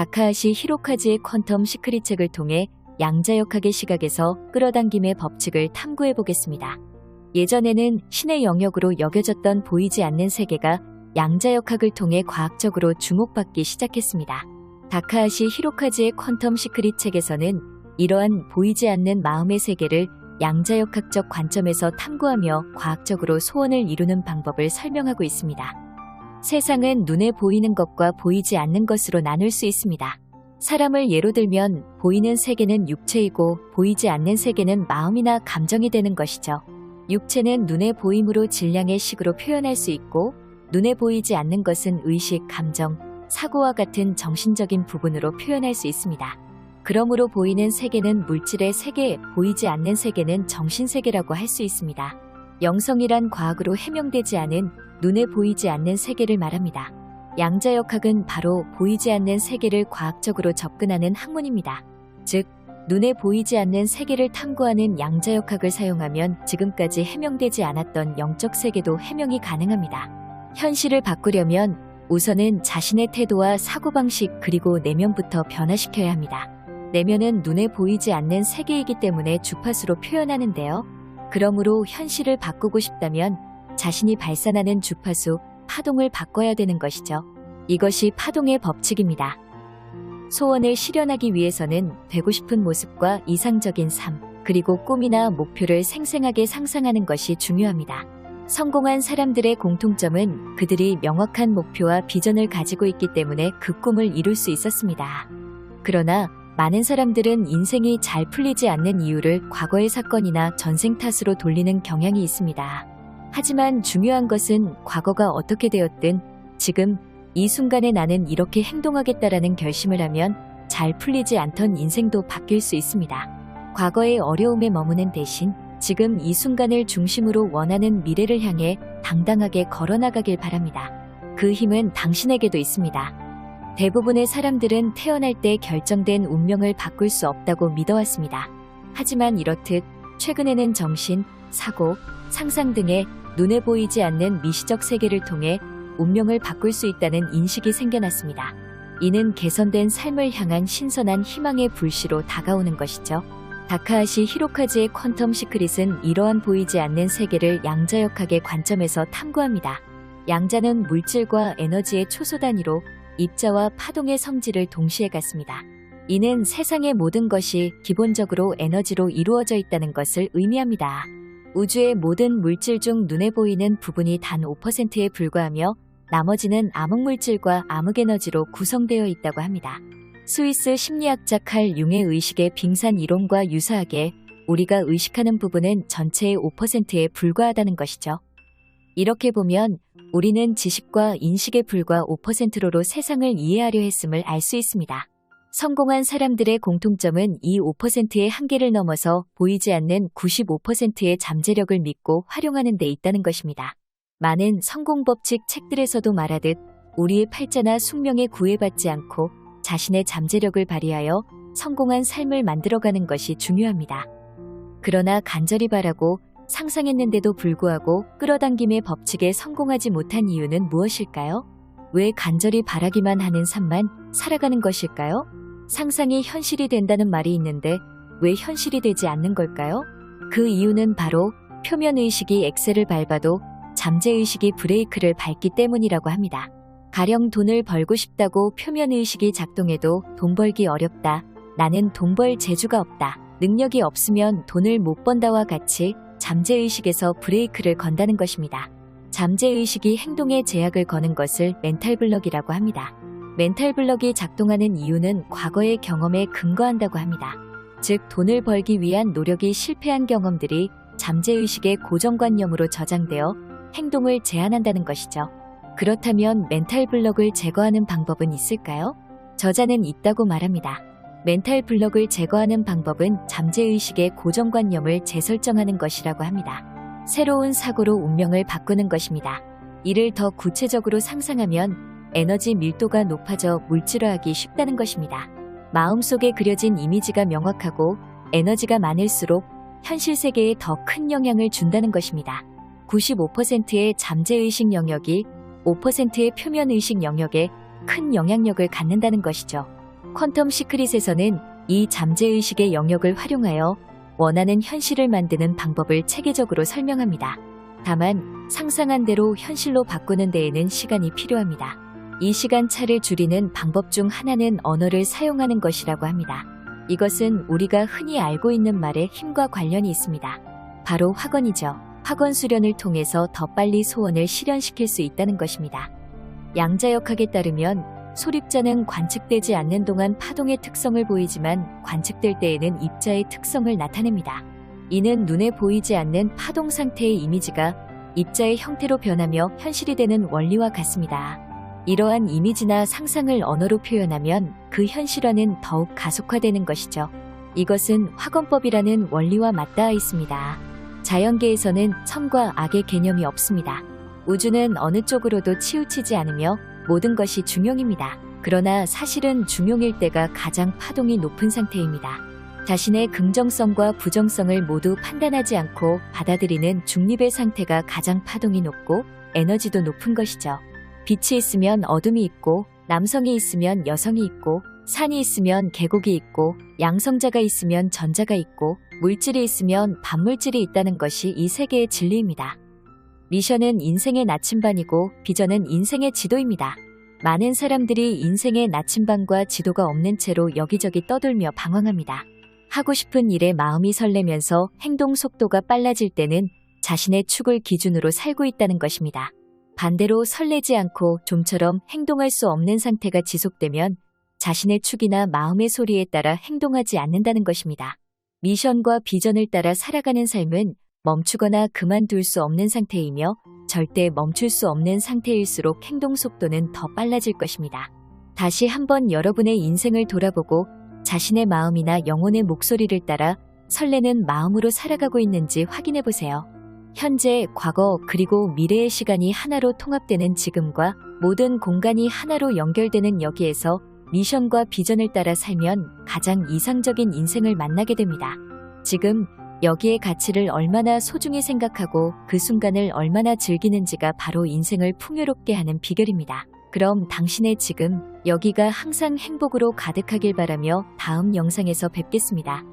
다카하시 히로카즈의 퀀텀 시크릿 책을 통해 양자역학의 시각에서 끌어당김의 법칙을 탐구해 보겠습니다. 예전에는 신의 영역으로 여겨졌던 보이지 않는 세계가 양자역학을 통해 과학적으로 주목받기 시작했습니다. 다카하시 히로카즈의 퀀텀 시크릿 책에서는 이러한 보이지 않는 마음의 세계를 양자역학적 관점에서 탐구하며 과학적으로 소원을 이루는 방법을 설명하고 있습니다. 세상은 눈에 보이는 것과 보이지 않는 것으로 나눌 수 있습니다. 사람을 예로 들면 보이는 세계는 육체이고 보이지 않는 세계는 마음이나 감정이 되는 것이죠. 육체는 눈에 보임으로 질량의 식으로 표현할 수 있고 눈에 보이지 않는 것은 의식, 감정, 사고와 같은 정신적인 부분으로 표현할 수 있습니다. 그러므로 보이는 세계는 물질의 세계, 보이지 않는 세계는 정신세계라고 할 수 있습니다. 영성이란 과학으로 해명되지 않은 눈에 보이지 않는 세계를 말합니다. 양자역학은 바로 보이지 않는 세계를 과학적으로 접근하는 학문입니다. 즉, 눈에 보이지 않는 세계를 탐구하는 양자역학을 사용하면 지금까지 해명되지 않았던 영적 세계도 해명이 가능합니다. 현실을 바꾸려면 우선은 자신의 태도와 사고방식 그리고 내면부터 변화시켜야 합니다. 내면은 눈에 보이지 않는 세계이기 때문에 주파수로 표현하는데요. 그러므로 현실을 바꾸고 싶다면 자신이 발산하는 주파수, 파동을 바꿔야 되는 것이죠. 이것이 파동의 법칙입니다. 소원을 실현하기 위해서는 되고 싶은 모습과 이상적인 삶, 그리고 꿈이나 목표를 생생하게 상상하는 것이 중요합니다. 성공한 사람들의 공통점은 그들이 명확한 목표와 비전을 가지고 있기 때문에 그 꿈을 이룰 수 있었습니다. 그러나 많은 사람들은 인생이 잘 풀리지 않는 이유를 과거의 사건이나 전생 탓으로 돌리는 경향이 있습니다. 하지만 중요한 것은 과거가 어떻게 되었든 지금 이 순간에 나는 이렇게 행동하겠다라는 결심을 하면 잘 풀리지 않던 인생도 바뀔 수 있습니다. 과거의 어려움에 머무는 대신 지금 이 순간을 중심으로 원하는 미래를 향해 당당하게 걸어나가길 바랍니다. 그 힘은 당신에게도 있습니다. 대부분의 사람들은 태어날 때 결정된 운명을 바꿀 수 없다고 믿어왔습니다. 하지만 이렇듯 최근에는 정신, 사고, 상상 등의 눈에 보이지 않는 미시적 세계를 통해 운명을 바꿀 수 있다는 인식이 생겨났습니다. 이는 개선된 삶을 향한 신선한 희망의 불씨로 다가오는 것이죠. 다카하시 히로카즈의 퀀텀 시크릿은 이러한 보이지 않는 세계를 양자역학의 관점에서 탐구합니다. 양자는 물질과 에너지의 초소 단위로 입자와 파동의 성질을 동시에 갖습니다. 이는 세상의 모든 것이 기본적으로 에너지로 이루어져 있다는 것을 의미합니다. 우주의 모든 물질 중 눈에 보이는 부분이 단 5%에 불과하며 나머지는 암흑물질과 암흑에너지로 구성되어 있다고 합니다. 스위스 심리학자 칼 융의 의식의 빙산 이론과 유사하게 우리가 의식하는 부분은 전체의 5%에 불과하다는 것이죠. 이렇게 보면 우리는 지식과 인식에 불과 5%로 세상을 이해하려 했음을 알 수 있습니다. 성공한 사람들의 공통점은 이 5%의 한계를 넘어서 보이지 않는 95%의 잠재력을 믿고 활용하는 데 있다는 것입니다. 많은 성공법칙 책들에서도 말하듯 우리의 팔자나 숙명에 구애받지 않고 자신의 잠재력을 발휘하여 성공한 삶을 만들어가는 것이 중요합니다. 그러나 간절히 바라고 상상했는데도 불구하고 끌어당김의 법칙에 성공하지 못한 이유는 무엇일까요? 왜 간절히 바라기만 하는 삶만 살아가는 것일까요? 상상이 현실이 된다는 말이 있는데 왜 현실이 되지 않는 걸까요? 그 이유는 바로 표면의식이 엑셀을 밟아도 잠재의식이 브레이크를 밟기 때문이라고 합니다. 가령 돈을 벌고 싶다고 표면의식이 작동해도 돈 벌기 어렵다, 나는 돈 벌 재주가 없다, 능력이 없으면 돈을 못 번다와 같이 잠재의식에서 브레이크를 건다는 것입니다. 잠재의식이 행동에 제약을 거는 것을 멘탈블럭이라고 합니다. 멘탈블럭이 작동하는 이유는 과거의 경험에 근거한다고 합니다. 즉, 돈을 벌기 위한 노력이 실패한 경험들이 잠재의식의 고정관념으로 저장되어 행동을 제한한다는 것이죠. 그렇다면 멘탈블럭을 제거하는 방법은 있을까요? 저자는 있다고 말합니다. 멘탈블럭을 제거하는 방법은 잠재의식의 고정관념을 재설정하는 것이라고 합니다. 새로운 사고로 운명을 바꾸는 것입니다. 이를 더 구체적으로 상상하면 에너지 밀도가 높아져 물질화하기 쉽다는 것입니다. 마음속에 그려진 이미지가 명확하고 에너지가 많을수록 현실 세계에 더 큰 영향을 준다는 것입니다. 95%의 잠재의식 영역이 5%의 표면의식 영역에 큰 영향력을 갖는다는 것이죠. 퀀텀 시크릿에서는 이 잠재의식의 영역을 활용하여 원하는 현실을 만드는 방법을 체계적으로 설명합니다. 다만 상상한 대로 현실로 바꾸는 데에는 시간이 필요합니다. 이 시간차를 줄이는 방법 중 하나는 언어를 사용하는 것이라고 합니다. 이것은 우리가 흔히 알고 있는 말의 힘과 관련이 있습니다. 바로 확언이죠. 확언 수련을 통해서 더 빨리 소원을 실현시킬 수 있다는 것입니다. 양자역학에 따르면 소립자는 관측되지 않는 동안 파동의 특성을 보이지만 관측될 때에는 입자의 특성을 나타냅니다. 이는 눈에 보이지 않는 파동 상태의 이미지가 입자의 형태로 변하며 현실이 되는 원리와 같습니다. 이러한 이미지나 상상을 언어로 표현하면 그 현실화는 더욱 가속화되는 것이죠. 이것은 확언법이라는 원리와 맞닿아 있습니다. 자연계에서는 선과 악의 개념이 없습니다. 우주는 어느 쪽으로도 치우치지 않으며 모든 것이 중용입니다. 그러나 사실은 중용일 때가 가장 파동이 높은 상태입니다. 자신의 긍정성과 부정성을 모두 판단하지 않고 받아들이는 중립의 상태가 가장 파동이 높고 에너지도 높은 것이죠. 빛이 있으면 어둠이 있고, 남성이 있으면 여성이 있고, 산이 있으면 계곡이 있고, 양성자가 있으면 전자가 있고, 물질이 있으면 반물질이 있다는 것이 이 세계의 진리입니다. 미션은 인생의 나침반이고 비전은 인생의 지도입니다. 많은 사람들이 인생의 나침반과 지도가 없는 채로 여기저기 떠돌며 방황합니다. 하고 싶은 일에 마음이 설레면서 행동 속도가 빨라질 때는 자신의 축을 기준으로 살고 있다는 것입니다. 반대로 설레지 않고 좀처럼 행동할 수 없는 상태가 지속되면 자신의 축이나 마음의 소리에 따라 행동하지 않는다는 것입니다. 미션과 비전을 따라 살아가는 삶은 멈추거나 그만둘 수 없는 상태이며 절대 멈출 수 없는 상태일수록 행동 속도는 더 빨라질 것입니다. 다시 한번 여러분의 인생을 돌아보고 자신의 마음이나 영혼의 목소리를 따라 설레는 마음으로 살아가고 있는지 확인해 보세요. 현재, 과거, 그리고 미래의 시간이 하나로 통합되는 지금과 모든 공간이 하나로 연결되는 여기에서 미션과 비전을 따라 살면 가장 이상적인 인생을 만나게 됩니다. 지금, 여기의 가치를 얼마나 소중히 생각하고 그 순간을 얼마나 즐기는지가 바로 인생을 풍요롭게 하는 비결입니다. 그럼 당신의 지금, 여기가 항상 행복으로 가득하길 바라며 다음 영상에서 뵙겠습니다.